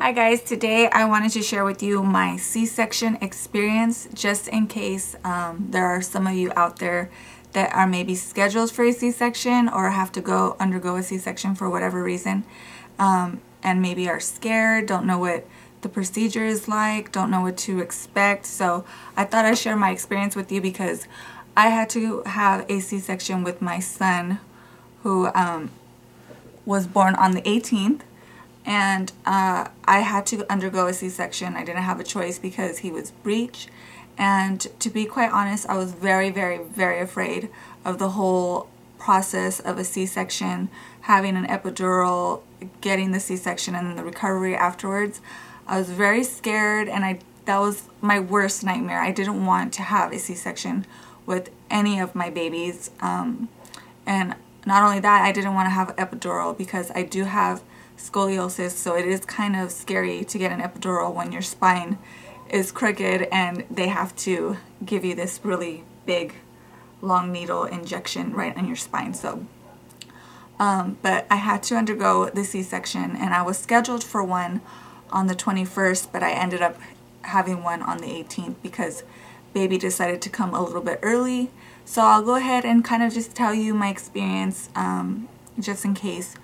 Hi guys, today I wanted to share with you my C-section experience just in case there are some of you out there that are maybe scheduled for a C-section or have to undergo a C-section for whatever reason, and maybe are scared, don't know what the procedure is like, don't know what to expect. So I thought I'd share my experience with you because I had to have a C-section with my son who was born on the 18th. And I had to undergo a C-section. I didn't have a choice because he was breech. And to be quite honest, I was very, very, very afraid of the whole process of a C-section, having an epidural, getting the C-section, and then the recovery afterwards. I was very scared, and that was my worst nightmare. I didn't want to have a C-section with any of my babies. And not only that, I didn't want to have an epidural because I do have scoliosis, so it is kind of scary to get an epidural when your spine is crooked and they have to give you this really big long needle injection right on your spine. So but I had to undergo the C-section, and I was scheduled for one on the 21st, but I ended up having one on the 18th because baby decided to come a little bit early. So I'll go ahead and kind of just tell you my experience, just in case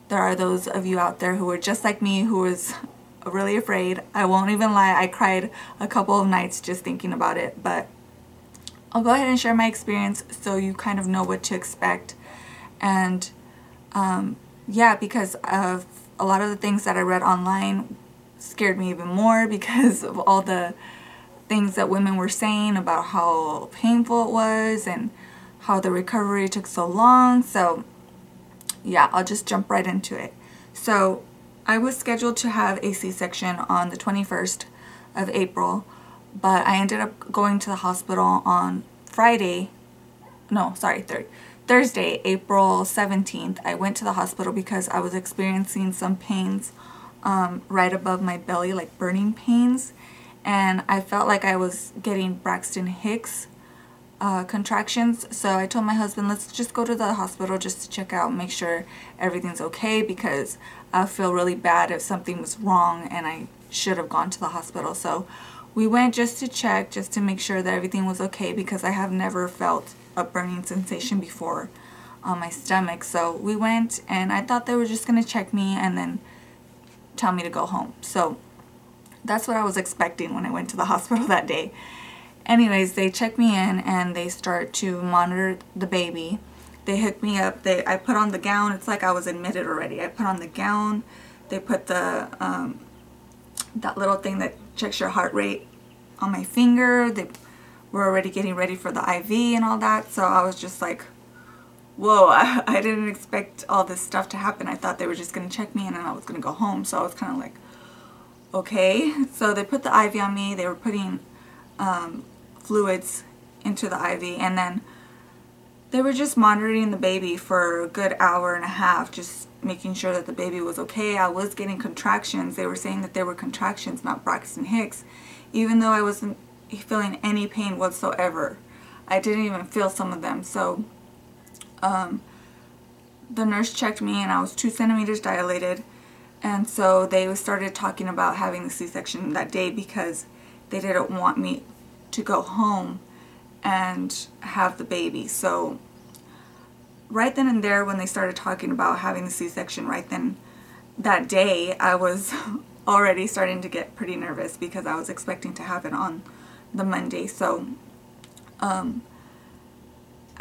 there are those of you out there who are just like me, who was really afraid. I won't even lie, I cried a couple of nights just thinking about it, but I'll go ahead and share my experience so you kind of know what to expect. And yeah, because of a lot of the things that I read online scared me even more because of all the things that women were saying about how painful it was and how the recovery took so long. So yeah, I'll just jump right into it. So I was scheduled to have a C-section on the 21st of April, but I ended up going to the hospital on Thursday, April 17th. I went to the hospital because I was experiencing some pains right above my belly, like burning pains, and I felt like I was getting Braxton Hicks contractions. So I told my husband, let's just go to the hospital just to check out, make sure everything's okay, because I feel really bad if something was wrong and I should have gone to the hospital. So we went just to check, just to make sure that everything was okay, because I have never felt a burning sensation before on my stomach. So we went, and I thought they were just going to check me and then tell me to go home. So that's what I was expecting when I went to the hospital that day. Anyways, they check me in and they start to monitor the baby. They hook me up. I put on the gown. It's like I was admitted already. I put on the gown. They put the that little thing that checks your heart rate on my finger. They were already getting ready for the IV and all that. So I was just like, whoa, I didn't expect all this stuff to happen. I thought they were just going to check me and then I was going to go home. So I was kind of like, okay. So they put the IV on me. They were putting fluids into the IV, and then they were just monitoring the baby for a good hour and a half, just making sure that the baby was okay. I was getting contractions. They were saying that they were contractions, not Braxton Hicks, even though I wasn't feeling any pain whatsoever. I didn't even feel some of them. So the nurse checked me and I was 2 centimeters dilated, and so they started talking about having the C-section that day because they didn't want me to go home and have the baby. So right then and there, when they started talking about having the C-section, right then that day, I was already starting to get pretty nervous because I was expecting to have it on the Monday. So I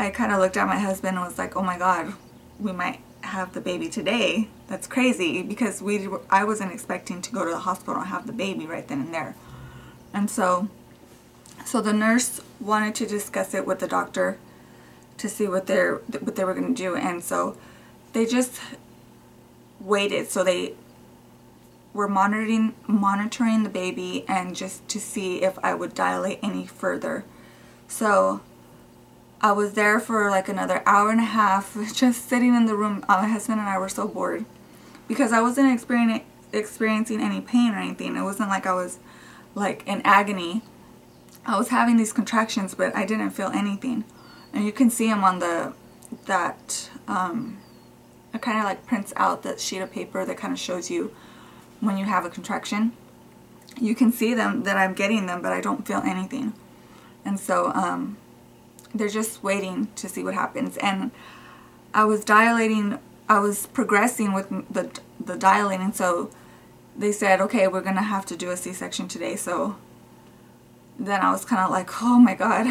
kind of looked at my husband and was like, oh my God, we might have the baby today. That's crazy, because I wasn't expecting to go to the hospital and have the baby right then and there. And so the nurse wanted to discuss it with the doctor to see what they were going to do, and so they just waited. So they were monitoring the baby, and just to see if I would dilate any further. So I was there for like another hour and a half, just sitting in the room. My husband and I were so bored because I wasn't experiencing any pain or anything. It wasn't like I was like in agony. I was having these contractions, but I didn't feel anything. And you can see them on it kind of like prints out that sheet of paper that kind of shows you when you have a contraction. You can see them, that I'm getting them, but I don't feel anything. And so they're just waiting to see what happens. And I was dilating, I was progressing with the dilating, so they said, okay, we're gonna have to do a C-section today. So then I was kind of like, oh my God,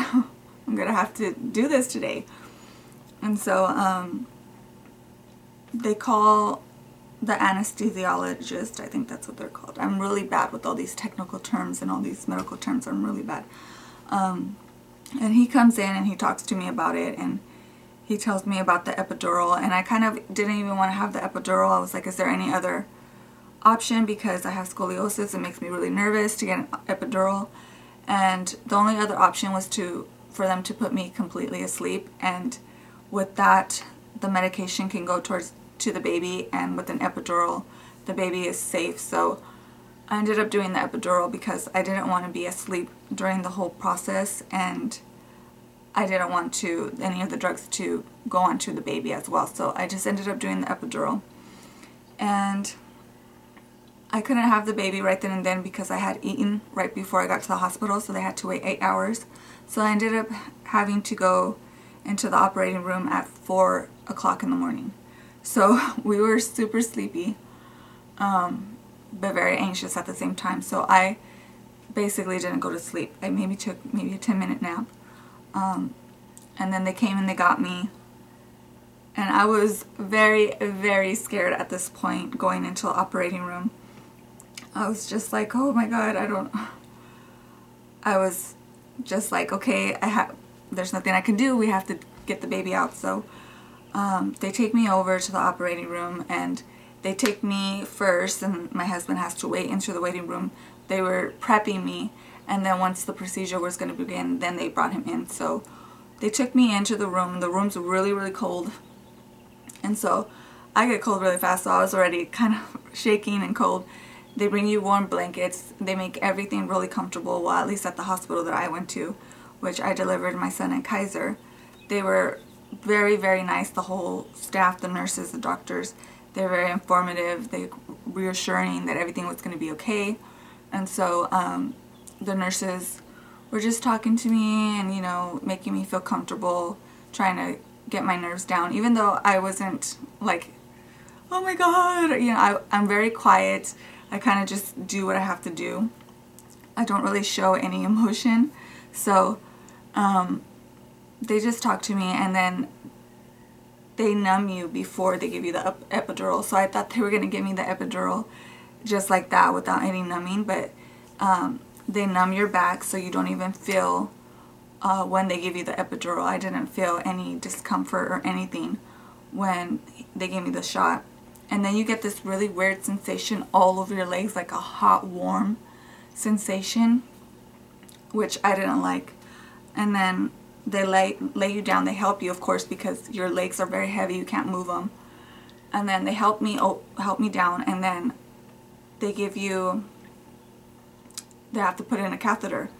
I'm gonna have to do this today. And so they call the anesthesiologist, I think that's what they're called. I'm really bad with all these technical terms and all these medical terms. I'm really bad. And he comes in and he talks to me about it, and he tells me about the epidural, and I kind of didn't even want to have the epidural. I was like, is there any other option? Because I have scoliosis. It makes me really nervous to get an epidural. And the only other option was for them to put me completely asleep, and with that the medication can go to the baby, and with an epidural the baby is safe. So I ended up doing the epidural because I didn't want to be asleep during the whole process, and I didn't want any of the drugs to go onto the baby as well. So I just ended up doing the epidural. And I couldn't have the baby right then and then because I had eaten right before I got to the hospital, so they had to wait 8 hours. So I ended up having to go into the operating room at 4 o'clock in the morning. So we were super sleepy, but very anxious at the same time. So I basically didn't go to sleep. I maybe took a 10-minute nap. And then they came and they got me. And I was very, very scared at this point going into the operating room. I was just like, oh my God, I was just like, okay, there's nothing I can do. We have to get the baby out. So they take me over to the operating room, and they take me first, and my husband has to wait into the waiting room. They were prepping me, and then once the procedure was going to begin, then they brought him in. So they took me into the room. The room's really, really cold, and so I get cold really fast, so I was already kind of shaking and cold. They bring you warm blankets. They make everything really comfortable. Well, at least at the hospital that I went to, which I delivered my son in Kaiser. They were very, very nice. The whole staff, the nurses, the doctors, they're very informative. They reassuring that everything was going to be okay. And so the nurses were just talking to me and, you know, making me feel comfortable, trying to get my nerves down, even though I wasn't like, oh my God, you know, I'm very quiet. I kind of just do what I have to do. I don't really show any emotion. So they just talk to me, and then they numb you before they give you the epidural. So I thought they were going to give me the epidural just like that without any numbing, but they numb your back so you don't even feel when they give you the epidural. I didn't feel any discomfort or anything when they gave me the shot. And then you get this really weird sensation all over your legs, like a hot, warm sensation, which I didn't like. And then they lay you down. They help you, of course, because your legs are very heavy. You can't move them. And then they help me down, and then they have to put in a catheter.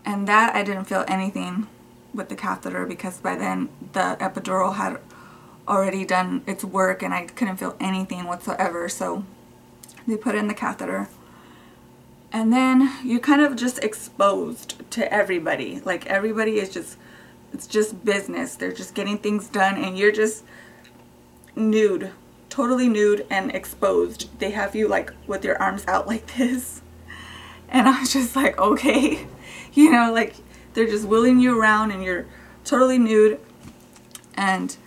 And that I didn't feel anything with the catheter, because by then the epidural had already done its work and I couldn't feel anything whatsoever. So they put in the catheter, and then you're kind of just exposed to everybody. Like, everybody is just, it's just business. They're just getting things done, and you're just nude, totally nude and exposed. They have you like with your arms out like this, and I was just like, okay, you know, like they're just wheeling you around and you're totally nude. And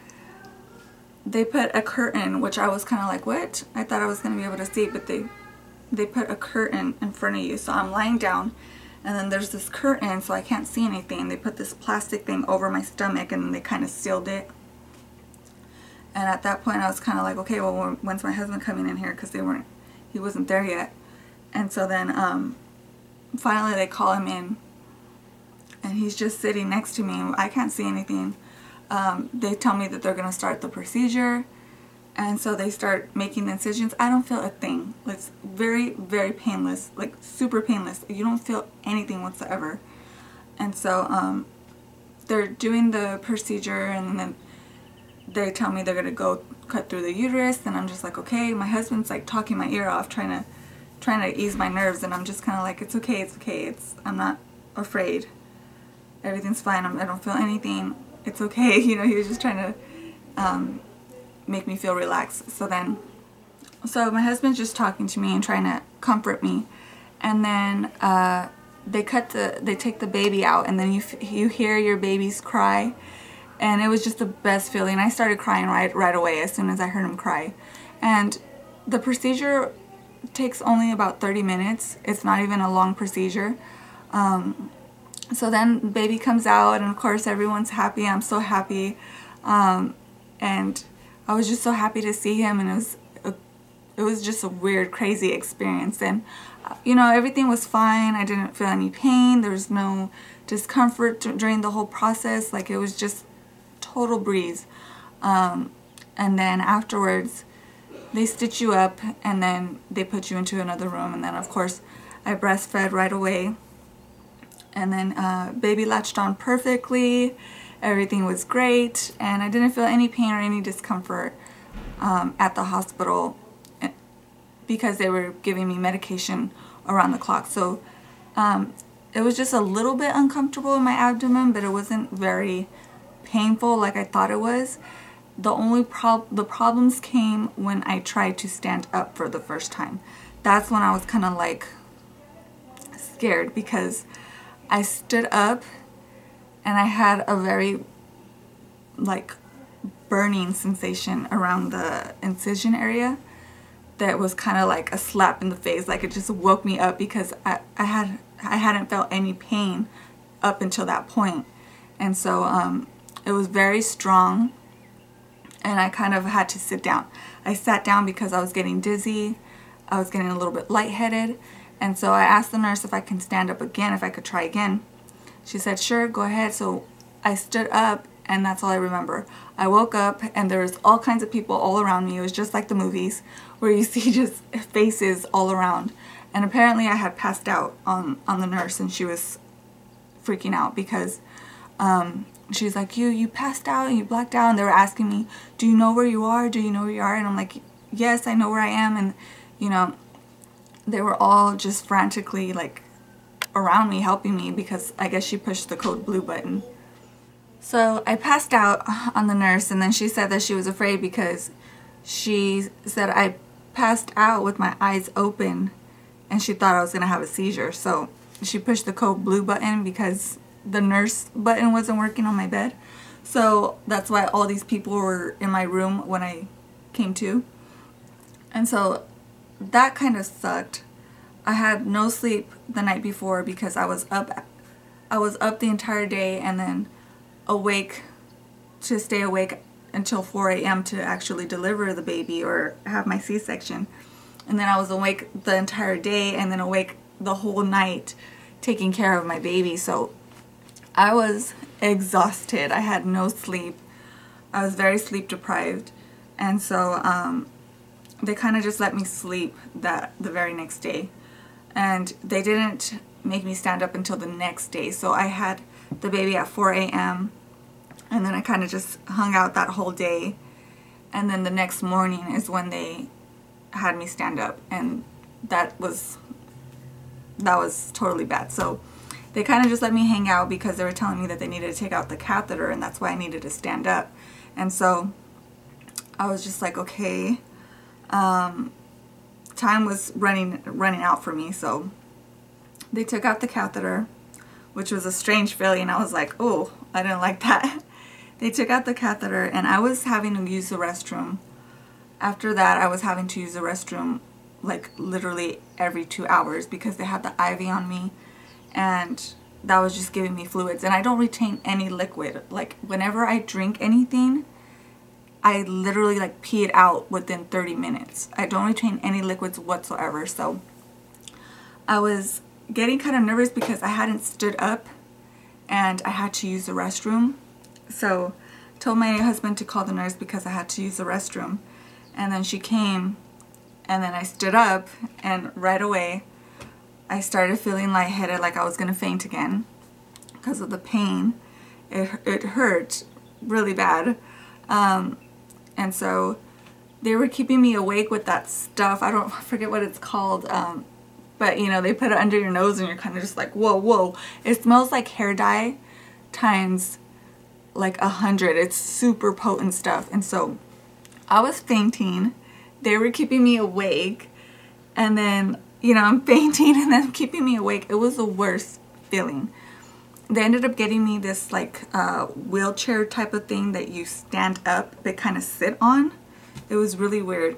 they put a curtain, which I was kind of like, what? I thought I was going to be able to see, but they put a curtain in front of you. So I'm lying down, and then there's this curtain, so I can't see anything. They put this plastic thing over my stomach, and then they kind of sealed it. And at that point, I was kind of like, okay, well, when's my husband coming in here? Because he wasn't there yet. And so then finally they call him in, and he's just sitting next to me. I can't see anything. They tell me that they're going to start the procedure, and so they start making the incisions. I don't feel a thing. It's very, very painless, like super painless. You don't feel anything whatsoever. And so they're doing the procedure, and then they tell me they're going to go cut through the uterus, and I'm just like, okay. My husband's like talking my ear off, trying to trying to ease my nerves, and I'm just kind of like, it's okay, it's okay, I'm not afraid, everything's fine, I don't feel anything, it's okay. You know, he was just trying to make me feel relaxed. So my husband's just talking to me and trying to comfort me, and then they take the baby out, and then you hear your babies cry, and it was just the best feeling. I started crying right away as soon as I heard him cry. And the procedure takes only about 30 minutes. It's not even a long procedure. So then baby comes out, and of course everyone's happy. I'm so happy, and I was just so happy to see him, and it was just a weird, crazy experience. And you know, everything was fine. I didn't feel any pain. There was no discomfort during the whole process. Like, it was just total breeze. And then afterwards, they stitch you up, and then they put you into another room. And then, of course, I breastfed right away. And then baby latched on perfectly. Everything was great, and I didn't feel any pain or any discomfort at the hospital, because they were giving me medication around the clock. So it was just a little bit uncomfortable in my abdomen, but it wasn't very painful like I thought it was. The problems came when I tried to stand up for the first time. That's when I was kind of like scared, because I stood up and I had a very like burning sensation around the incision area that was kind of like a slap in the face. Like, it just woke me up, because I hadn't felt any pain up until that point. And so it was very strong, and I kind of had to sit down. I sat down because I was getting dizzy. I was getting a little bit lightheaded, and so I asked the nurse if I can stand up again, if I could try again. She said, sure, go ahead. So I stood up, and that's all I remember. I woke up, and there was all kinds of people all around me. It was just like the movies, where you see just faces all around. And apparently I had passed out on the nurse, and she was freaking out, because she's like, you passed out and you blacked out. And they were asking me, do you know where you are? Do you know where you are? And I'm like, yes, I know where I am. And, you know, they were all just frantically like around me, helping me, because I guess she pushed the code blue button. So I passed out on the nurse, and then she said that she was afraid, because she said I passed out with my eyes open, and she thought I was going to have a seizure. So she pushed the code blue button, because the nurse button wasn't working on my bed. So that's why all these people were in my room when I came to. And so that kind of sucked. I had no sleep the night before, because I was up the entire day, and then awake to stay awake until 4 a.m. to actually deliver the baby or have my C-section. And then I was awake the entire day, and then awake the whole night taking care of my baby. So I was exhausted. I had no sleep. I was very sleep deprived. And so they kind of just let me sleep the very next day. And they didn't make me stand up until the next day. So I had the baby at 4 a.m. and then I kind of just hung out that whole day. And then the next morning is when they had me stand up, and that was totally bad. So they kind of just let me hang out, because they were telling me that they needed to take out the catheter, and that's why I needed to stand up. And so I was just like, okay. Time was running out for me, so they took out the catheter, which was a strange feeling. I was like, oh, I didn't like that. They took out the catheter, and I was having to use the restroom. After that, I was having to use the restroom like literally every 2 hours, because they had the IV on me, and that was just giving me fluids. And I don't retain any liquid. Like, whenever I drink anything, I literally like pee it out within 30 minutes. I don't retain any liquids whatsoever. So I was getting kind of nervous, because I hadn't stood up and I had to use the restroom. So I told my husband to call the nurse, because I had to use the restroom. And then she came, and then I stood up, and right away I started feeling lightheaded, like I was gonna faint again because of the pain. It hurt really bad. And so they were keeping me awake with that stuff. I forget what it's called. but you know, they put it under your nose and you're kind of just like, whoa, whoa. It smells like hair dye times like 100. It's super potent stuff. And so I was fainting. They were keeping me awake. And then, you know, I'm fainting and then keeping me awake. It was the worst feeling. They ended up getting me this like wheelchair type of thing that you stand up but kind of sit on. It was really weird.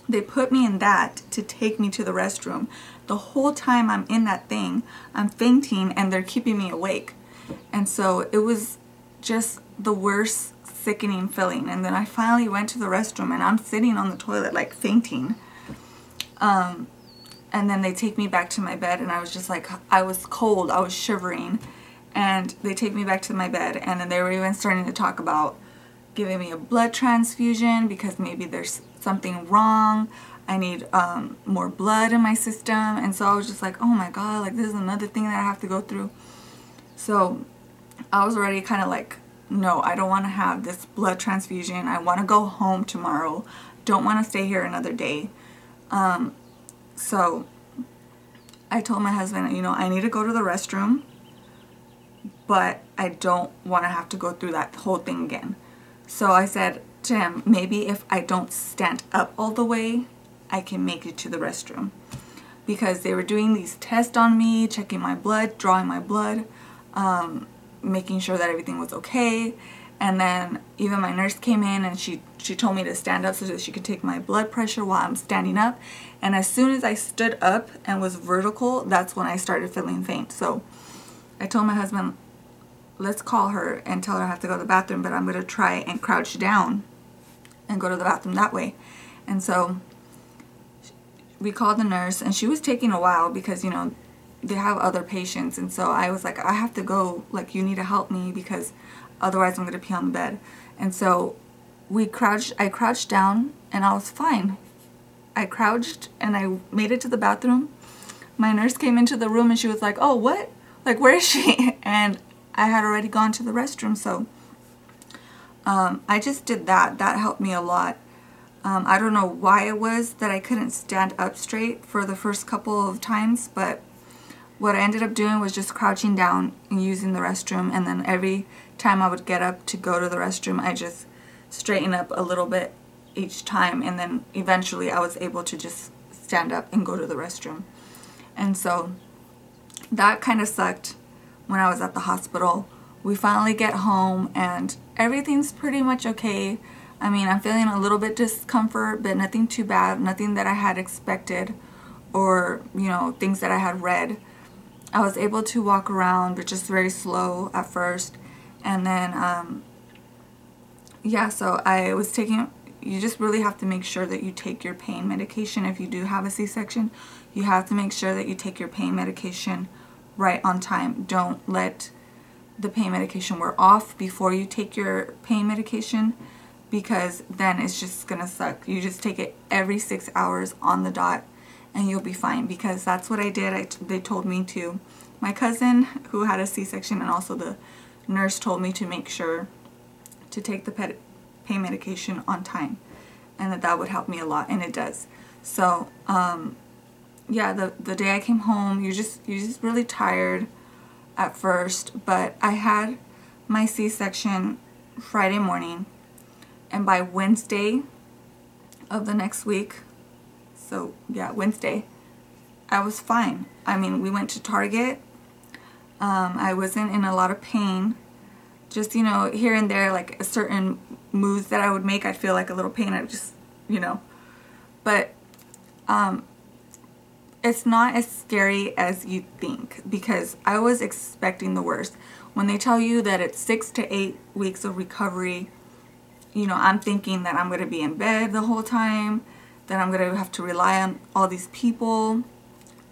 They put me in that to take me to the restroom. The whole time I'm in that thing, I'm fainting and they're keeping me awake. And so it was just the worst sickening feeling. And then I finally went to the restroom and I'm sitting on the toilet like fainting. And then they take me back to my bed and I was just like, I was cold, I was shivering. And they take me back to my bed and then they were even starting to talk about giving me a blood transfusion because maybe there's something wrong. I need more blood in my system. And so I was just like, oh my God, like this is another thing that I have to go through. So I was already kind of like, no, I don't want to have this blood transfusion. I want to go home tomorrow. Don't want to stay here another day. So I told my husband, you know, I need to go to the restroom, but I don't want to have to go through that whole thing again. So I said to him, maybe if I don't stand up all the way, I can make it to the restroom. Because they were doing these tests on me, checking my blood, drawing my blood, making sure that everything was okay. And then even my nurse came in and she told me to stand up so that she could take my blood pressure while I'm standing up. And as soon as I stood up and was vertical, that's when I started feeling faint. So I told my husband, let's call her and tell her I have to go to the bathroom, but I'm going to try and crouch down and go to the bathroom that way. And so we called the nurse and she was taking a while because, you know, they have other patients. And so I was like, I have to go, like, you need to help me because otherwise I'm going to pee on the bed. And so I crouched down and I was fine. I crouched and I made it to the bathroom. My nurse came into the room and she was like, oh, what? Like, where is she? And I had already gone to the restroom. So I just did that. That helped me a lot. I don't know why it was that I couldn't stand up straight for the first couple of times, but what I ended up doing was just crouching down and using the restroom, and then every time I would get up to go to the restroom, I just straighten up a little bit each time, and then eventually I was able to just stand up and go to the restroom. And so that kind of sucked when I was at the hospital. We finally get home and everything's pretty much okay. I mean, I'm feeling a little bit discomfort, but nothing too bad, nothing that I had expected or, you know, things that I had read. I was able to walk around, but just very slow at first. And then, yeah, so I was taking, you just really have to make sure that you take your pain medication. If you do have a C-section, you have to make sure that you take your pain medication right on time. Don't let the pain medication wear off before you take your pain medication, because then it's just gonna suck. You just take it every 6 hours on the dot and you'll be fine, because that's what I did. They told me to. My cousin who had a C-section and also the nurse told me to make sure to take the pain medication on time, and that would help me a lot, and it does. So yeah, the day I came home, you're just really tired at first, but I had my C-section Friday morning, and by Wednesday of the next week, so yeah, Wednesday, I was fine. I mean, we went to Target. I wasn't in a lot of pain. Just, you know, here and there, like a certain moves that I would make, I'd feel like a little pain. I just, you know, but it's not as scary as you think, because I was expecting the worst. When they tell you that it's 6 to 8 weeks of recovery, you know, I'm thinking that I'm going to be in bed the whole time, that I'm going to have to rely on all these people.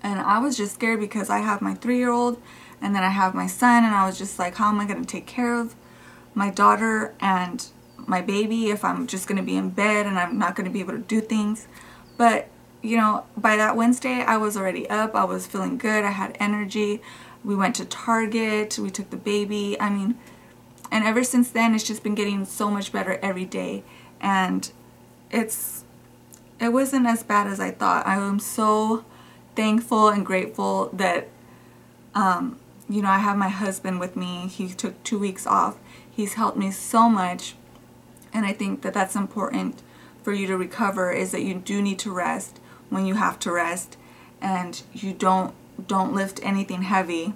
And I was just scared because I have my 3-year-old and then I have my son, and I was just like, how am I going to take care of my daughter and my baby if I'm just going to be in bed and I'm not going to be able to do things? But, you know, by that Wednesday, I was already up. I was feeling good. I had energy. We went to Target. We took the baby. I mean, and ever since then, it's just been getting so much better every day. And it wasn't as bad as I thought. I am so thankful and grateful that, you know, I have my husband with me. He took 2 weeks off. He's helped me so much. And I think that that's important for you to recover, is that you do need to rest when you have to rest, and you don't lift anything heavy.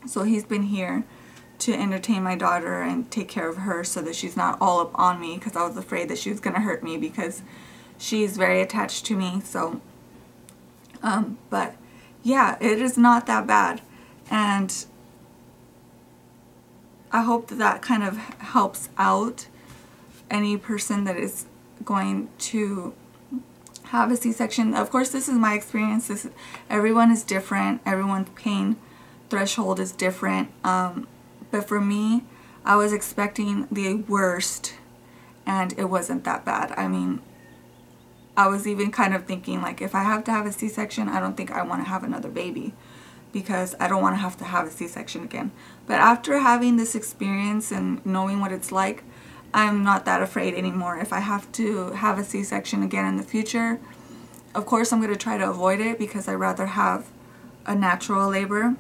So he's been here to entertain my daughter and take care of her so that she's not all up on me, because I was afraid that she was going to hurt me because she's very attached to me. So but yeah, it is not that bad, and I hope that that kind of helps out any person that is going to have a C-section. Of course, this is my experience. Everyone is different. Everyone's pain threshold is different. But for me, I was expecting the worst, and it wasn't that bad. I mean, I was even kind of thinking, like, if I have to have a C-section, I don't think I want to have another baby, because I don't want to have a C-section again. But after having this experience and knowing what it's like, I'm not that afraid anymore. If I have to have a C-section again in the future, of course I'm going to try to avoid it, because I'd rather have a natural labor.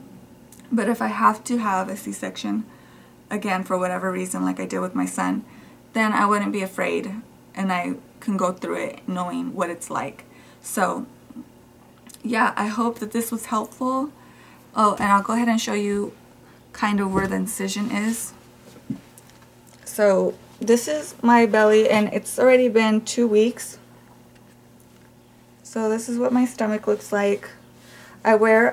But if I have to have a C-section again for whatever reason, like I did with my son, then I wouldn't be afraid, and I can go through it knowing what it's like. So yeah, I hope that this was helpful. Oh, and I'll go ahead and show you kind of where the incision is. So this is my belly, and it's already been 2 weeks. So this is what my stomach looks like. I wear,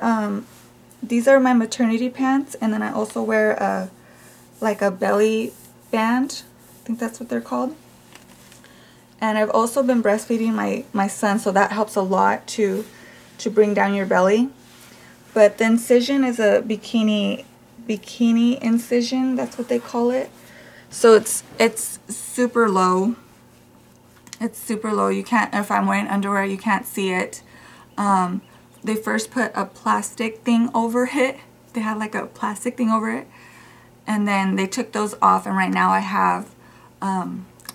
these are my maternity pants, and then I also wear like a belly band. I think that's what they're called. And I've also been breastfeeding my son, so that helps a lot to bring down your belly. But the incision is a bikini incision, that's what they call it. So it's super low. It's super low. You can't, if I'm wearing underwear, you can't see it. They first put a plastic thing over it. They had like a plastic thing over it, and then they took those off, and right now I have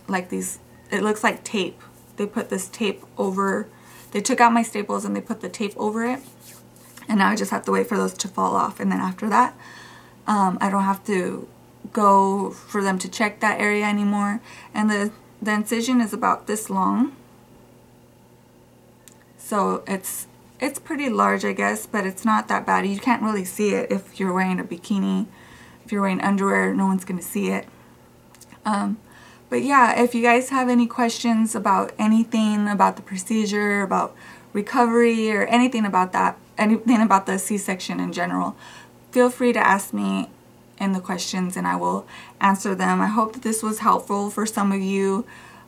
like these, it looks like tape. They put this tape over, they took out my staples and they put the tape over it, and now I just have to wait for those to fall off, and then after that I don't have to go for them to check that area anymore. And the incision is about this long, so it's pretty large, I guess, but it's not that bad. You can't really see it if you're wearing a bikini. If you're wearing underwear, no one's gonna see it. But yeah, if you guys have any questions about anything about the procedure, about recovery, or anything about that, anything about the C-section in general, feel free to ask me in the questions and I will answer them. I hope that this was helpful for some of you,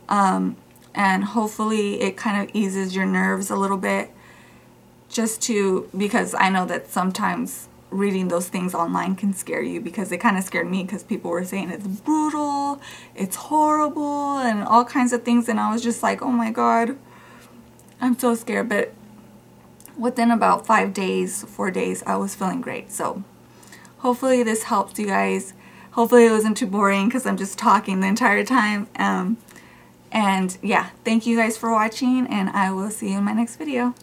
and hopefully it kind of eases your nerves a little bit, because I know that sometimes reading those things online can scare you, because it kind of scared me, because people were saying it's brutal, it's horrible, and all kinds of things, and I was just like, oh my god, I'm so scared. But within about 4 days, I was feeling great. So hopefully this helps you guys. Hopefully it wasn't too boring, because I'm just talking the entire time. And yeah, thank you guys for watching, and I will see you in my next video.